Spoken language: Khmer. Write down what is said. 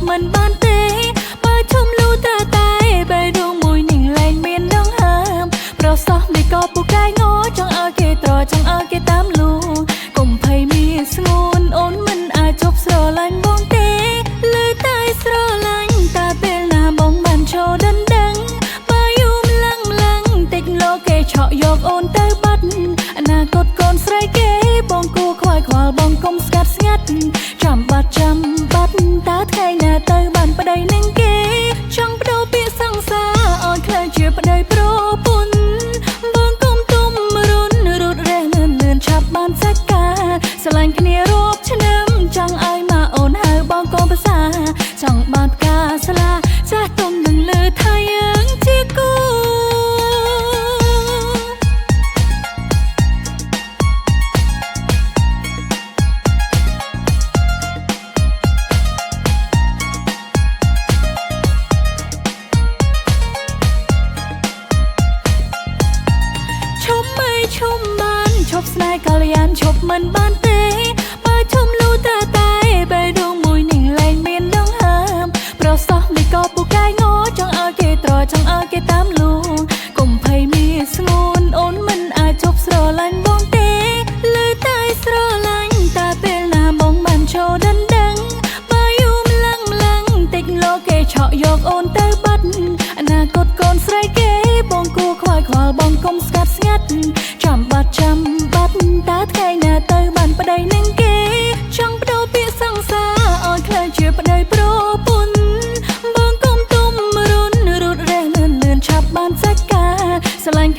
មិនបានទេបើជុំលូតាតែបែរដងមួយនឹងលែងមានដងហើមប្រសោះនេះក៏ពូកែងចង់ឲ្យគេត្រចង់ឲ្យគេតាមលូកុំភ័យមានស្ងួនអូនមិនអាចជប់ស្រឡាញ់បងទេលើតែស្រឡាញ់តាពេលណាបងបានចូលដណ្ដឹងបើយូរម្លឹងតិចលោកគេឆក់យកអូនទៅបាត់អនាគតកូនស្រីគេបងគួរខ្វាយខ្វល់បងកុំស្ងាត់ចាំបាត់តើថ្ងៃណាទៅបានប្តីនឹងគេចង់បដូរពាក្យសង្សារឲ្យក្លាយជាប្តីប្រពន្ធបងកុំទុំរុនរត់រះលឿនឆាប់បានសាច់ការស្រឡាញ់គ្នារាប់ឆ្នាំចង់ឲ្យមកអូនហៅបងកូនភាសាចង់បានផ្កាស្លាចាស់ទុំនឹងលើថាយើងជាគូឈុំបានឈប់ស្នេហ៍កល្យានឈប់មិនបានទេបើឈុំលូតាតែបែរដងមួយនឹងលែងមានដងហើមប្រសោះនេះក៏ពូកែងចង់ឲ្យគេត្រចង់ឲ្យគេតាមលូកុំភ័យមានស្ងួនអូនមិនអាចជប់ស្រឡាញ់បងទេលើតែស្រឡាញ់តាពេលណាបងបានចូលដណ្ដឹងបើយូរម្លឹងតិចលោកគេឆក់យកអូនទៅបាត់អនាគតកូនស្រីគេបងគួរខ្វាយខ្វល់បងកុំស្ងាត់ចាំបាត់តើថ្ងៃណាទៅបានប្តីនឹងគេចង់បដូរពាក្យសង្សារឲ្យក្លាយជាប្តីប្រពន្ធបងកុំទុំរុនរត់រះលឿនឆាប់បានសាច់ការស្រឡាញ់